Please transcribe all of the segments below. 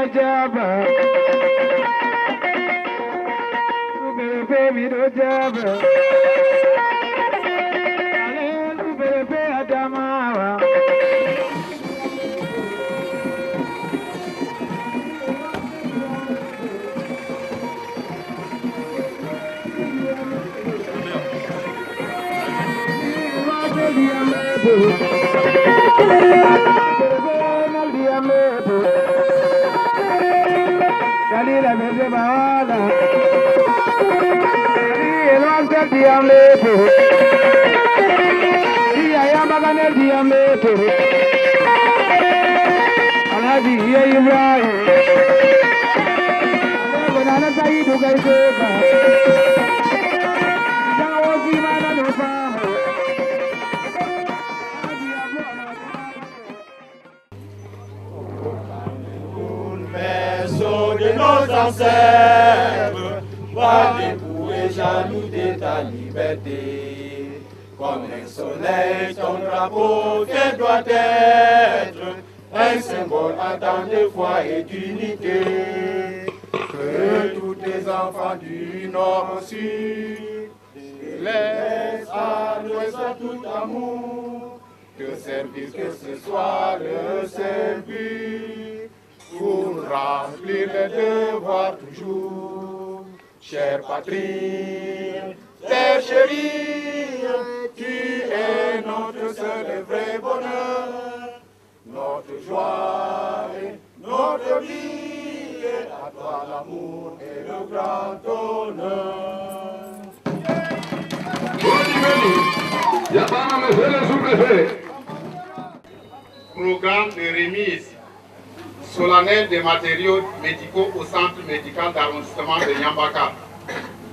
Jabba. Baby, do Jabba. Baby, Adama. De nos ancêtres, va dépouiller jaloux de ta liberté. Comme un soleil, ton drapeau qui doit être un symbole ardent de foi et d'unité. Que tous les enfants du nord au sud laissent à l'ouest tout amour. Que service que ce soit le seul but pour remplir les devoirs toujours. Chère patrie, terre chérie, tu es notre seul et vrai bonheur, notre joie et notre vie, et à toi l'amour et le grand honneur. Programme de remise solennel des matériaux médicaux au centre médical d'arrondissement de Nyambaka,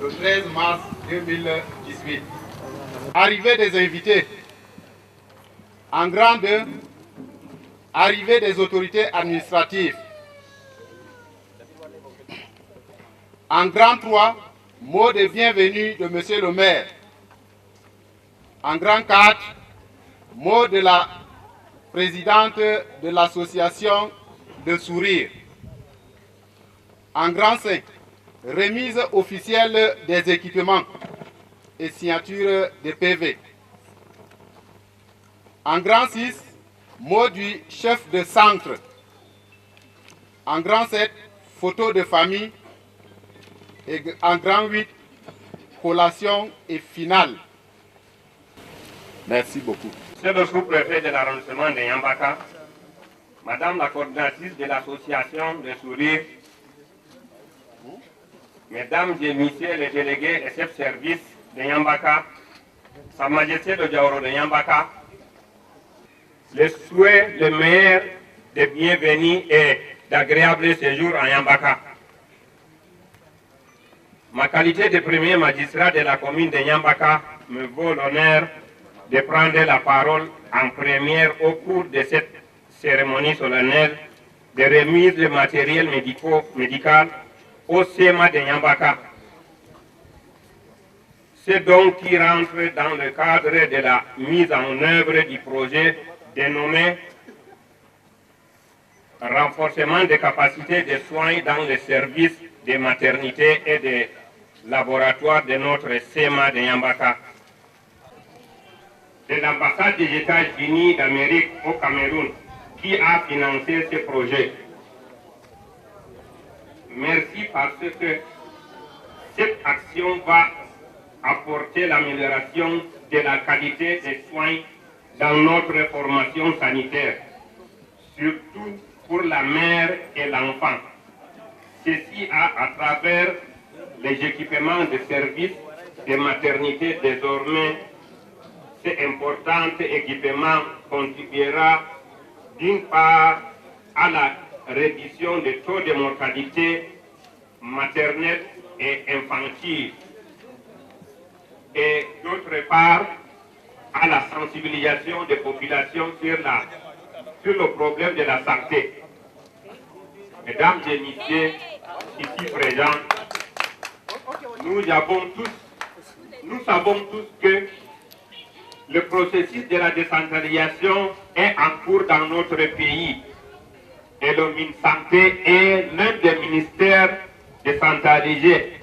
le 13 mars 2018. Arrivée des invités. En grand 2, arrivée des autorités administratives. En grand 3, mot de bienvenue de Monsieur le maire. En grand 4, mot de la présidente de l'association de sourire. En grand 5, remise officielle des équipements et signature des PV. En grand 6, mot du chef de centre. En grand 7, photo de famille. Et en grand 8, collation et finale. Merci beaucoup. Monsieur le sous-préfet de l'arrondissement de Nyambaka, Madame la coordinatrice de l'association de sourire, Mesdames et Messieurs les délégués et chefs service de Nyambaka, Sa Majesté le Diaoro de Nyambaka, le souhait le meilleur de bienvenue et d'agréable séjour à Nyambaka. Ma qualité de premier magistrat de la commune de Nyambaka me vaut l'honneur de prendre la parole en première au cours de cette cérémonie solennelle de remise de matériel médical au SEMA de Nyambaka. C'est donc qui rentre dans le cadre de la mise en œuvre du projet dénommé renforcement des capacités de soins dans les services de maternité et de laboratoire de notre SEMA de Nyambaka. C'est l'ambassade des États-Unis d'Amérique au Cameroun qui a financé ce projet. Merci parce que cette action va apporter l'amélioration de la qualité des soins dans notre formation sanitaire, surtout pour la mère et l'enfant. Ceci à travers les équipements de services de maternité désormais. Cet important équipement contribuera d'une part à la réduction des taux de mortalité maternelle et infantile et d'autre part à la sensibilisation des populations sur le problème de la santé. Mesdames et messieurs ici présents, nous savons tous que le processus de la décentralisation est en cours dans notre pays. et le MinSanté est l'un des ministères décentralisés.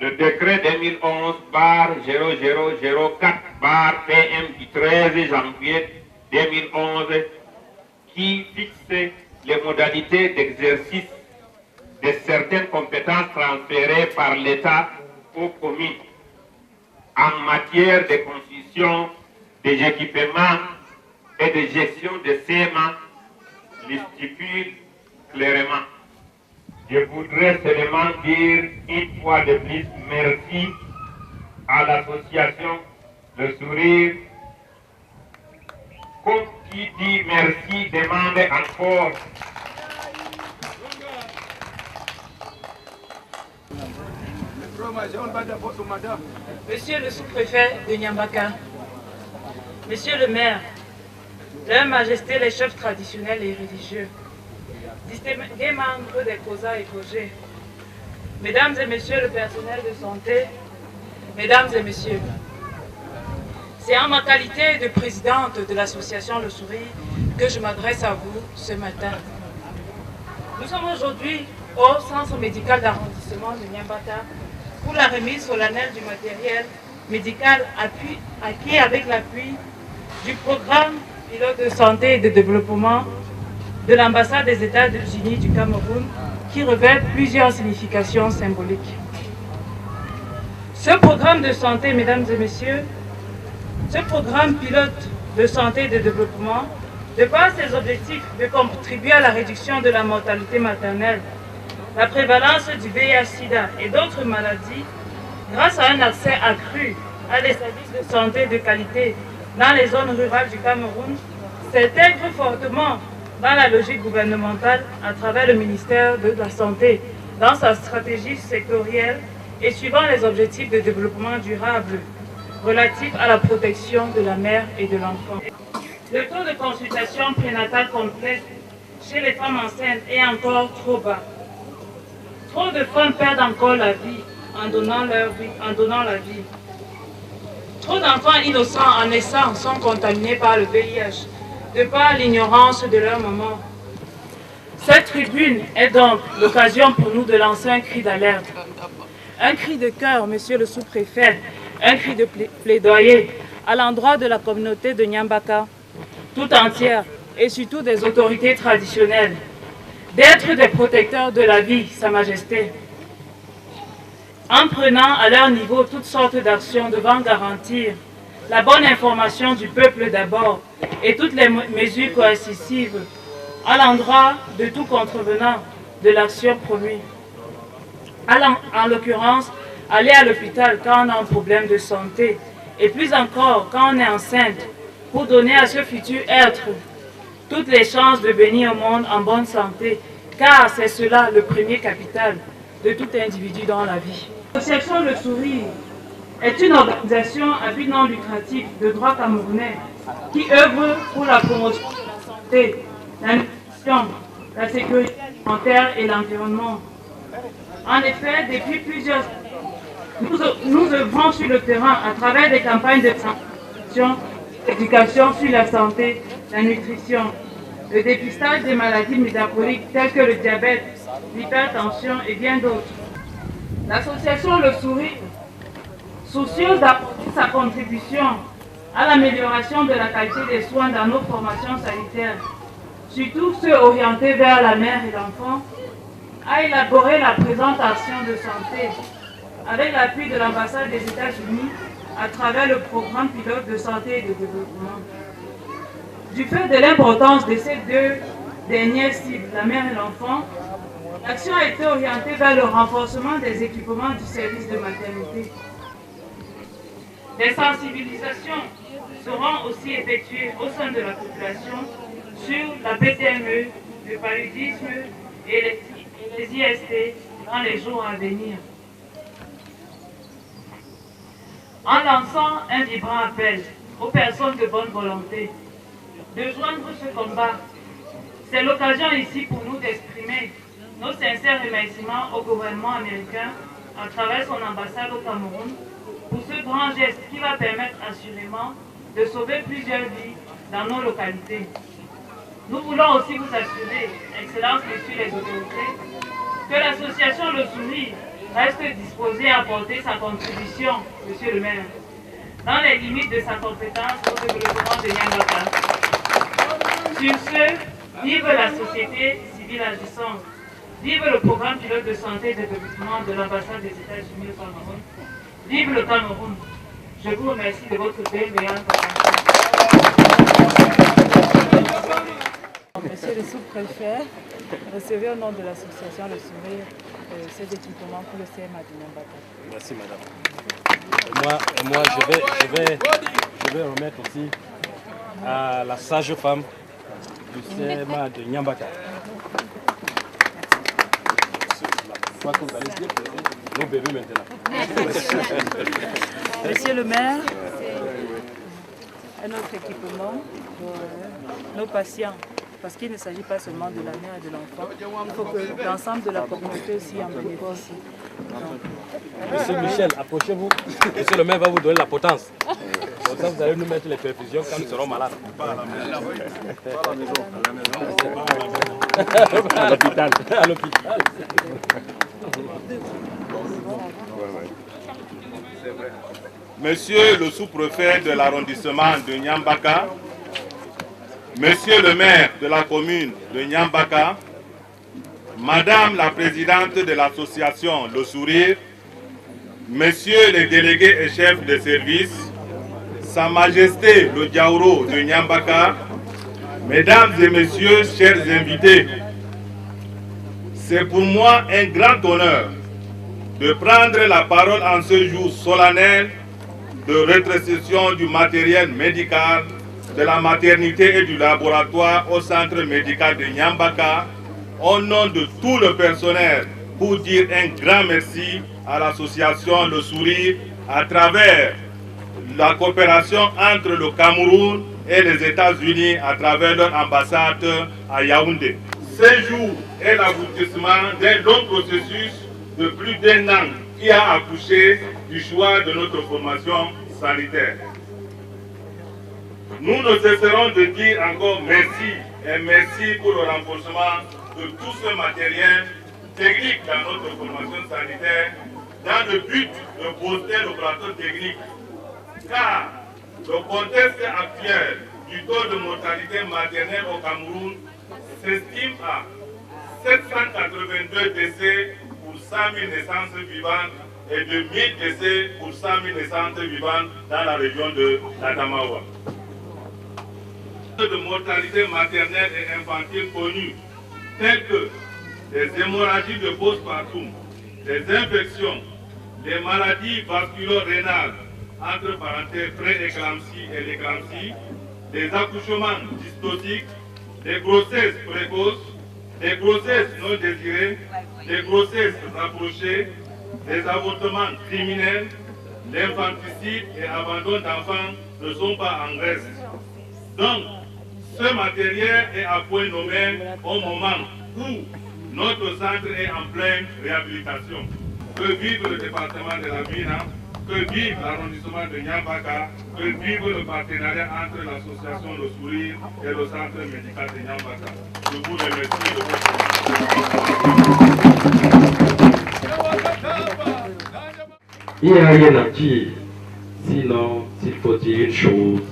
Le décret 2011/0004/PM du 13 janvier 2011 qui fixe les modalités d'exercice de certaines compétences transférées par l'État aux communes en matière de construction des équipements et de gestion de CMA le stipule clairement. Je voudrais seulement dire une fois de plus merci à l'association Le Sourire. Comme qui dit merci demande encore. Monsieur le sous-préfet de Nyambaka, Monsieur le maire, Leur Majesté les chefs traditionnels et religieux, distingués membres des COSA et COGE, Mesdames et Messieurs le personnel de santé, Mesdames et Messieurs, c'est en ma qualité de présidente de l'association Le Sourire que je m'adresse à vous ce matin. Nous sommes aujourd'hui au centre médical d'arrondissement de Nyambaka pour la remise solennelle du matériel médical acquis avec l'appui du programme pilote de santé et de développement de l'ambassade des États-Unis du Cameroun qui revêt plusieurs significations symboliques. Ce programme de santé, mesdames et messieurs, ce programme pilote de santé et de développement, de par ses objectifs de contribuer à la réduction de la mortalité maternelle, la prévalence du VIH-Sida et d'autres maladies, grâce à un accès accru à des services de santé de qualité dans les zones rurales du Cameroun, s'intègre fortement dans la logique gouvernementale à travers le ministère de la Santé, dans sa stratégie sectorielle et suivant les objectifs de développement durable relatifs à la protection de la mère et de l'enfant. Le taux de consultation prénatale complète chez les femmes enceintes est encore trop bas. Trop de femmes perdent encore la vie en donnant la vie. Trop d'enfants innocents en naissant sont contaminés par le VIH, de par l'ignorance de leur maman. Cette tribune est donc l'occasion pour nous de lancer un cri d'alerte. Un cri de cœur, monsieur le sous-préfet, un cri de plaidoyer à l'endroit de la communauté de Nyambaka, tout entière, et surtout des autorités traditionnelles, d'être des protecteurs de la vie, Sa Majesté, en prenant à leur niveau toutes sortes d'actions devant garantir la bonne information du peuple d'abord et toutes les mesures coercitives à l'endroit de tout contrevenant de l'action promue. En l'occurrence, aller à l'hôpital quand on a un problème de santé et plus encore quand on est enceinte pour donner à ce futur être toutes les chances de venir au monde en bonne santé, car c'est cela le premier capital de tout individu dans la vie. L'association Le Sourire est une organisation à but non lucratif de droit camerounais qui œuvre pour la promotion de la santé, la nutrition, la sécurité alimentaire et l'environnement. En effet, depuis plusieurs années, nous œuvrons sur le terrain à travers des campagnes de sensibilisation, d'éducation sur la santé, la nutrition, le dépistage des maladies métaboliques telles que le diabète, l'hypertension et bien d'autres. L'association Le Sourire, soucieuse d'apporter sa contribution à l'amélioration de la qualité des soins dans nos formations sanitaires, surtout ceux orientés vers la mère et l'enfant, a élaboré la présentation de santé avec l'appui de l'ambassade des États-Unis à travers le programme pilote de santé et de développement. Du fait de l'importance de ces deux dernières cibles, la mère et l'enfant, l'action a été orientée vers le renforcement des équipements du service de maternité. Des sensibilisations seront aussi effectuées au sein de la population sur la PTME, le paludisme et les IST dans les jours à venir. En lançant un vibrant appel aux personnes de bonne volonté de joindre ce combat, c'est l'occasion ici pour nous d'exprimer nos sincères remerciements au gouvernement américain à travers son ambassade au Cameroun pour ce grand geste qui va permettre assurément de sauver plusieurs vies dans nos localités. Nous voulons aussi vous assurer, Excellences, Messieurs les autorités, que l'association Le Sourire reste disposée à apporter sa contribution, Monsieur le maire, dans les limites de sa compétence au développement de Nyambaka. Sur ce, vive la société civile agissante, vive le programme pilote de santé et de développement de l'ambassade des États-Unis au Cameroun, vive le Cameroun. Je vous remercie de votre bienveillance. Monsieur le sous-préfet, recevez au nom de l'association Le Sourire ces équipements pour le CMA de Nyambaka. Merci madame. Et moi je vais remettre aussi à la sage-femme du CMA de Nyambaka. Quoi que vous allez dire, nos bébés maintenant. Monsieur le maire, un autre équipement pour nos patients. Parce qu'il ne s'agit pas seulement de la mère et de l'enfant, il faut que l'ensemble de la communauté aussi en bénéficie. Monsieur Michel, approchez-vous. Monsieur le maire va vous donner la potence. Comme ça, vous allez nous mettre les perfusions quand nous serons malades. Pas à la maison. Pas à la maison. À l'hôpital. À l'hôpital. Monsieur le sous-préfet de l'arrondissement de Nyambaka, Monsieur le maire de la commune de Nyambaka, Madame la présidente de l'association Le Sourire, Messieurs les délégués et chefs de service, Sa Majesté le Diaouro de Nyambaka, Mesdames et Messieurs, chers invités, c'est pour moi un grand honneur de prendre la parole en ce jour solennel de rétrocession du matériel médical de la maternité et du laboratoire au centre médical de Nyambaka, au nom de tout le personnel, pour dire un grand merci à l'association Le Sourire à travers la coopération entre le Cameroun et les États-Unis à travers leur ambassade à Yaoundé. Ce jour est l'aboutissement d'un long processus de plus d'1 an qui a accouché du choix de notre formation sanitaire. Nous ne cesserons de dire encore merci et merci pour le renforcement de tout ce matériel technique dans notre formation sanitaire dans le but de booster le plateau technique. Car le contexte actuel du taux de mortalité maternelle au Cameroun s'estime à 782 décès pour 100 000 naissances vivantes et de 1000 décès pour 100 000 naissances vivantes dans la région de l'Adamawa. De mortalité maternelle et infantile connues, telles que les hémorragies de postpartum, les infections, les maladies vasculo-rénales, entre parenthèses pré-éclampsie et l'éclampsie, des accouchements dystotiques, des grossesses précoces, des grossesses non désirées, des grossesses rapprochées, des avortements criminels, l'infanticide et abandon d'enfants ne sont pas en reste. Donc, ce matériel est à point nommé au moment où notre centre est en pleine réhabilitation. Que vive le département de la Mina, que vive l'arrondissement de Nyambaka, que vive le partenariat entre l'association Le Sourire et le centre médical de Nyambaka. Je vous remercie de votre... Il n'y a rien à dire, sinon s'il faut dire une chose,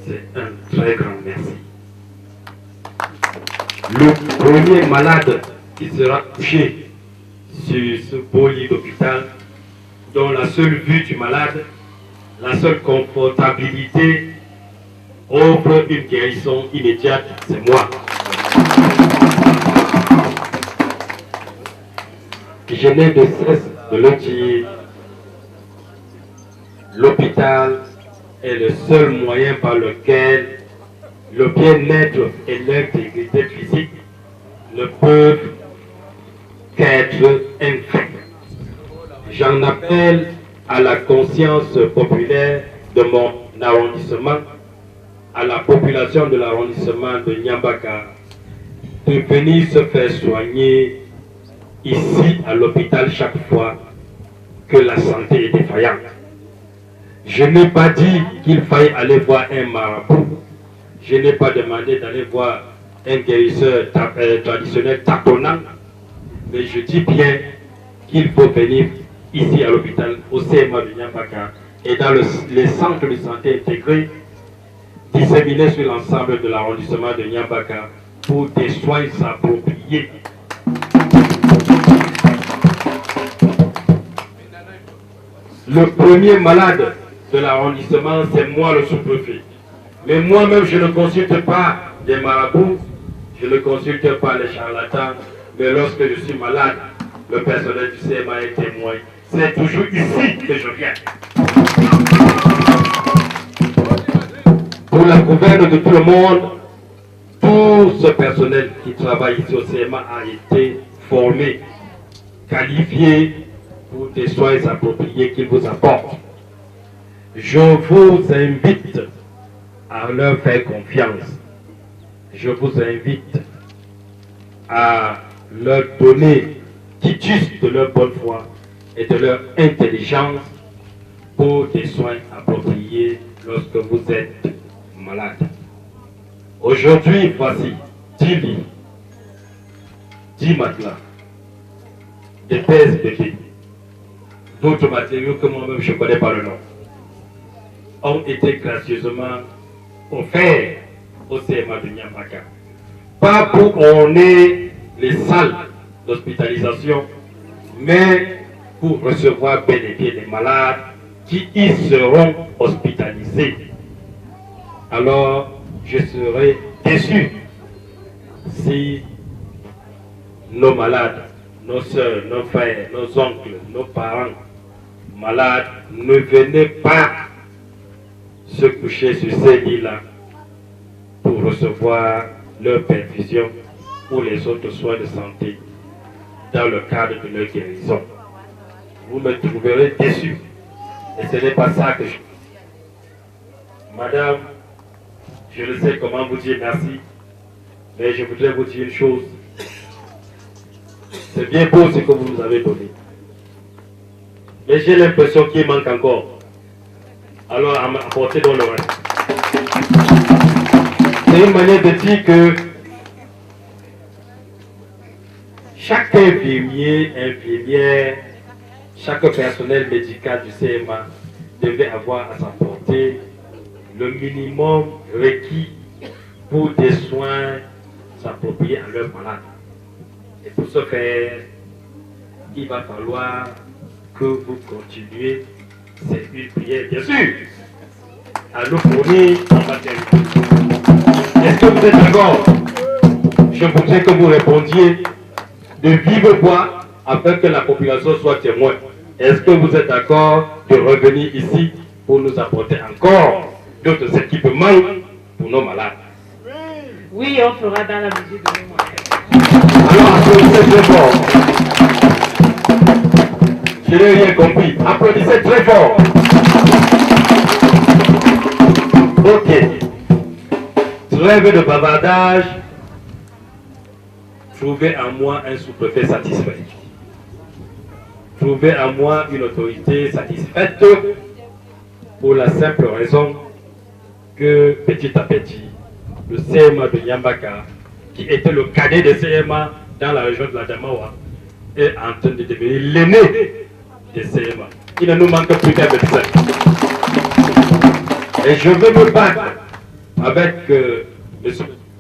c'est un très grand merci. Le premier malade qui sera couché sur ce beau lit d'hôpital, dont la seule vue du malade, la seule confortabilité offre une guérison immédiate, c'est moi. Je n'ai de cesse de le dire, l'hôpital est le seul moyen par lequel le bien-être et l'intégrité physique ne peuvent qu'être infects. J'en appelle à la conscience populaire de mon arrondissement, à la population de l'arrondissement de Nyambaka, de venir se faire soigner ici à l'hôpital chaque fois que la santé est défaillante. Je n'ai pas dit qu'il faille aller voir un marabout. Je n'ai pas demandé d'aller voir un guérisseur traditionnel tâtonnant, mais je dis bien qu'il faut venir ici à l'hôpital, au CMA de Nyambaka, et dans les centres de santé intégrés, disséminés sur l'ensemble de l'arrondissement de Nyambaka, pour des soins appropriés. Le premier malade de l'arrondissement, c'est moi le sous-préfet. Mais moi-même, je ne consulte pas des marabouts, je ne consulte pas les charlatans, mais lorsque je suis malade, le personnel du CMA est témoin. C'est toujours ici que je viens. Pour la gouverne de tout le monde, tout ce personnel qui travaille ici au CMA a été formé, qualifié pour des soins appropriés qu'ils vous apportent. Je vous invite à leur faire confiance. Je vous invite à leur donner quitus de leur bonne foi et de leur intelligence pour des soins appropriés lorsque vous êtes malade. Aujourd'hui, voici 10 lits, 10 matelas, des PSBB, d'autres matériaux que moi-même je ne connais pas le nom, ont été gracieusement offerts au CMA de Nyambaka. Pas pour qu'on ait les salles d'hospitalisation, mais pour recevoir bel et bien les malades qui y seront hospitalisés. Alors, je serais déçu si nos malades, nos soeurs, nos frères, nos oncles, nos parents malades ne venaient pas se coucher sur ces lits-là pour recevoir leur perfusion ou les autres soins de santé dans le cadre de leur guérison. Vous me trouverez déçu. Et ce n'est pas ça que je... Madame, je ne sais comment vous dire merci, mais je voudrais vous dire une chose. C'est bien beau ce que vous nous avez donné. Mais j'ai l'impression qu'il manque encore. Alors apportez donc le reste. C'est une manière de dire que chaque infirmier, infirmière, chaque personnel médical du CMA devait avoir à sa portée le minimum requis pour des soins appropriés à leurs malades. Et pour ce faire, il va falloir que vous continuiez, c'est une prière bien sûr, à nous fournir en matériel. Est-ce que vous êtes d'accord? Je voudrais que vous répondiez de vive voix afin que la population soit témoin. Est-ce que vous êtes d'accord de revenir ici pour nous apporter encore d'autres équipements pour nos malades? Oui, on fera dans la mesure de nos moyens. Alors applaudissez très fort. Je n'ai rien compris. Applaudissez très fort. Ok. Trêve de bavardage. Trouvez en moi un sous-préfet satisfait. Trouvez en moi une autorité satisfaite pour la simple raison que petit à petit, le CMA de Nyambaka, qui était le cadet de CMA dans la région de la Damawa, est en train de devenir l'aîné des CMA. Il ne nous manque plus qu'un médecin. Et je vais me battre avec le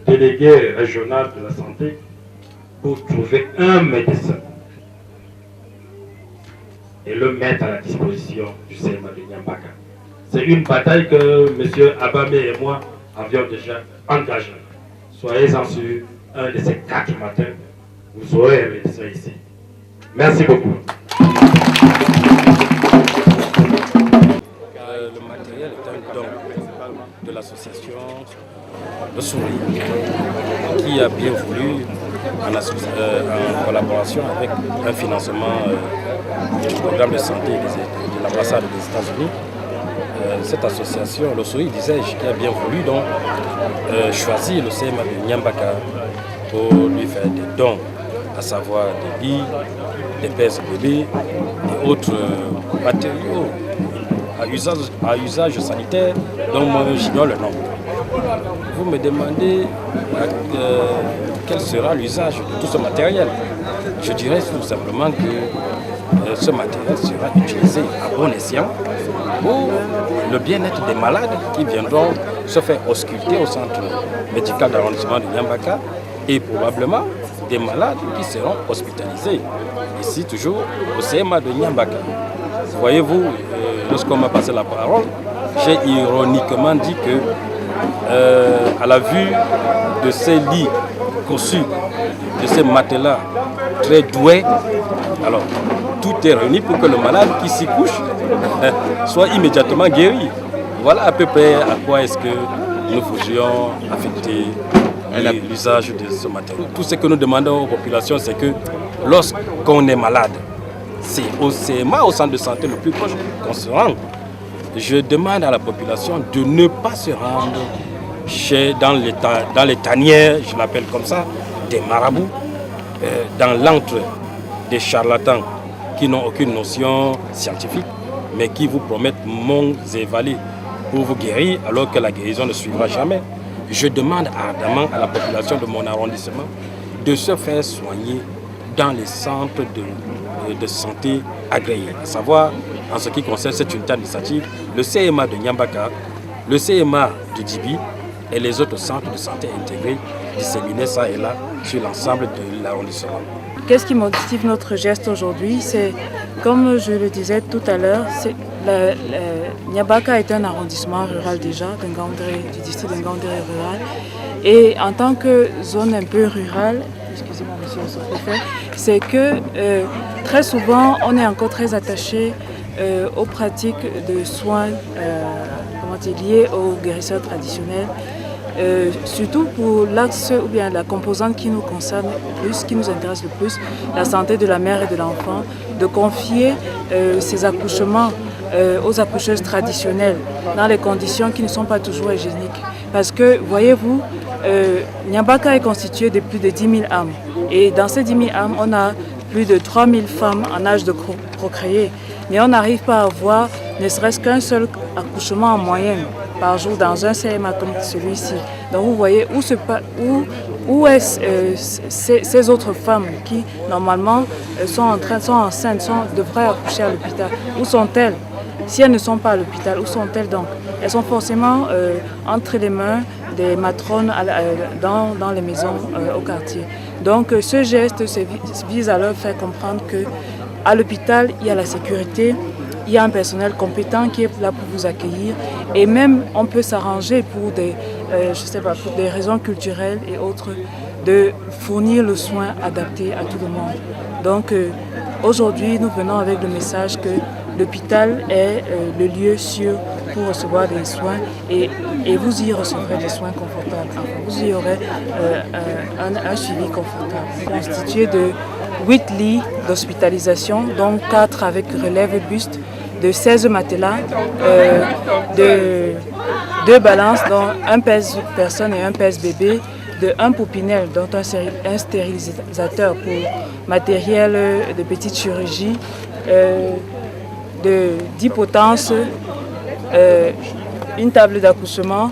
délégué régional de la santé pour trouver un médecin et le mettre à la disposition du CMA de Nyambaka. C'est une bataille que M. Abame et moi avions déjà engagée. Soyez-en sûrs, un de ces 4 matins, vous aurez un médecin ici. Merci beaucoup. Le matériel est un don de l'association Le Sourire, qui a bien voulu, en collaboration avec un financement du programme de santé de l'ambassade des États-Unis, cette association, Le Sourire, disais-je, qui a bien voulu donc choisir le CMA de Nyambaka pour lui faire des dons, à savoir des lits, des PSBB et autres matériaux à usage sanitaire dont moi j'ignore le nom. Vous me demandez quel sera l'usage de tout ce matériel. Je dirais tout simplement que ce matériel sera utilisé à bon escient pour le bien-être des malades qui viendront se faire ausculter au centre médical d'arrondissement de Nyambaka et probablement des malades qui seront hospitalisés ici toujours au CMA de Nyambaka. Voyez-vous, lorsqu'on m'a passé la parole, j'ai ironiquement dit que à la vue de ces lits conçus, de ces matelas très doués, alors tout est réuni pour que le malade qui s'y couche soit immédiatement guéri. Voilà à peu près à quoi est-ce que nous faisions affecter l'usage de ce matériel. Tout ce que nous demandons aux populations, c'est que lorsqu'on est malade, c'est au CMA, au centre de santé le plus proche, qu'on se rende. Je demande à la population de ne pas se rendre dans les tanières, je l'appelle comme ça, des marabouts, dans l'antre des charlatans qui n'ont aucune notion scientifique, mais qui vous promettent monts et vallées pour vous guérir, alors que la guérison ne suivra jamais. Je demande ardemment à la population de mon arrondissement de se faire soigner dans les centres de santé agréés, à savoir, en ce qui concerne cette unité administrative, le CMA de Nyambaka, le CMA de Djibi et les autres centres de santé intégrés disséminés ça et là sur l'ensemble de l'arrondissement. Qu'est-ce qui motive notre geste aujourd'hui? C'est, comme je le disais tout à l'heure, Nyambaka est un arrondissement rural déjà, du district de Ngandéré rural. Et en tant que zone un peu rurale, excusez-moi monsieur le sous-préfet, c'est que très souvent on est encore très attaché aux pratiques de soins liées aux guérisseurs traditionnels. Surtout pour l'axe ou bien la composante qui nous concerne le plus, qui nous intéresse le plus, la santé de la mère et de l'enfant, de confier ces accouchements aux accoucheuses traditionnelles dans les conditions qui ne sont pas toujours hygiéniques. Parce que, voyez-vous, Nyambaka est constitué de plus de 10 000 âmes. Et dans ces 10 000 âmes, on a plus de 3 000 femmes en âge de procréer. Mais on n'arrive pas à avoir ne serait-ce qu'un seul accouchement en moyenne par jour dans un CMA comme celui-ci. Donc vous voyez où est ces autres femmes qui normalement sont enceintes, devraient accoucher à l'hôpital. Où sont-elles? Si elles ne sont pas à l'hôpital, où sont-elles donc? Elles sont forcément entre les mains des matrones dans les maisons au quartier. Donc ce geste vise à leur faire comprendre qu'à l'hôpital, il y a la sécurité, il y a un personnel compétent qui est là pour vous accueillir et même on peut s'arranger pour pour des raisons culturelles et autres de fournir le soin adapté à tout le monde. Donc aujourd'hui, nous venons avec le message que l'hôpital est le lieu sûr pour recevoir des soins et vous y recevrez des soins confortables. Enfin, vous y aurez un suivi confortable. Constitué de 8 lits d'hospitalisation, dont 4 avec relève buste, de 16 matelas, de 2 balances, dont un pèse-personne et un pèse-bébé, de 1 poupinel, dont un stérilisateur pour matériel de petite chirurgie, de 10 potences, une table d'accouchement,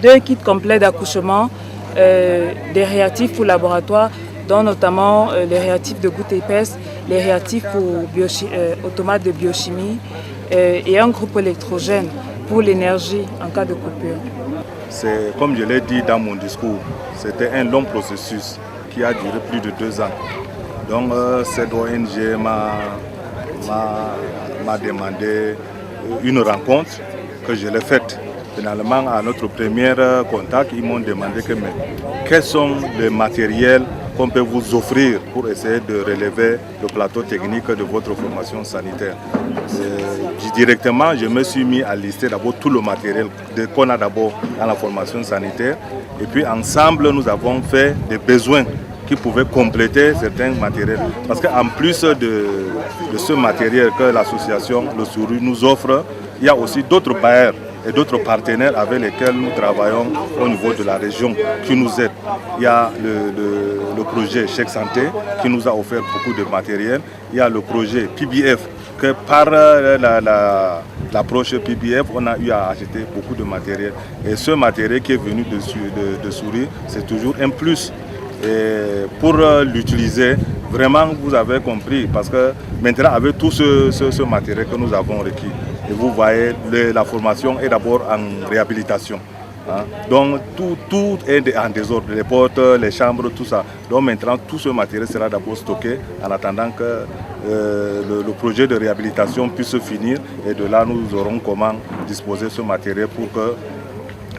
2 kits complets d'accouchement, des réactifs pour laboratoire, dont notamment les réactifs de gouttes épaisses, les réactifs pour automates de biochimie et un groupe électrogène pour l'énergie en cas de coupure. C'est comme je l'ai dit dans mon discours, c'était un long processus qui a duré plus de 2 ans. Donc cette ONG m'a demandé une rencontre que je l'ai faite. Finalement, à notre premier contact, ils m'ont demandé quels sont les matériels qu'on peut vous offrir pour essayer de relever le plateau technique de votre formation sanitaire. Directement, je me suis mis à lister d'abord tout le matériel qu'on a d'abord dans la formation sanitaire. Et puis ensemble, nous avons fait des besoins qui pouvaient compléter certains matériels. Parce qu'en plus de ce matériel que l'association Le Sourire nous offre, il y a aussi d'autres bailleurs et d'autres partenaires avec lesquels nous travaillons au niveau de la région qui nous aident. Il y a le projet Chèque Santé qui nous a offert beaucoup de matériel. Il y a le projet PBF que par l'approche PBF, on a eu à acheter beaucoup de matériel. Et ce matériel qui est venu de Souris, c'est toujours un plus. Et pour l'utiliser, vraiment vous avez compris, parce que maintenant avec tout ce matériel que nous avons requis, et vous voyez, la formation est d'abord en réhabilitation. Hein. Donc tout est en désordre, les portes, les chambres, tout ça. Donc maintenant tout ce matériel sera d'abord stocké en attendant que le projet de réhabilitation puisse se finir, et de là nous aurons comment disposer ce matériel pour que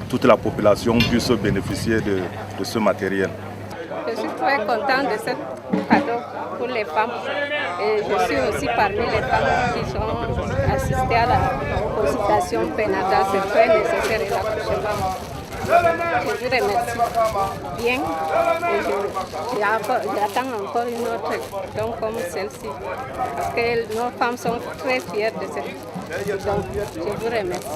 toute la population puisse bénéficier de ce matériel. Je suis très contente de ce cadeau pour les femmes, et je suis aussi parmi les femmes qui ont assisté à la consultation prénatale. C'est très nécessaire l'accouchement. Je vous remercie bien, et j'attends encore une autre donc comme celle-ci, parce que nos femmes sont très fières de cette. Donc je vous remercie.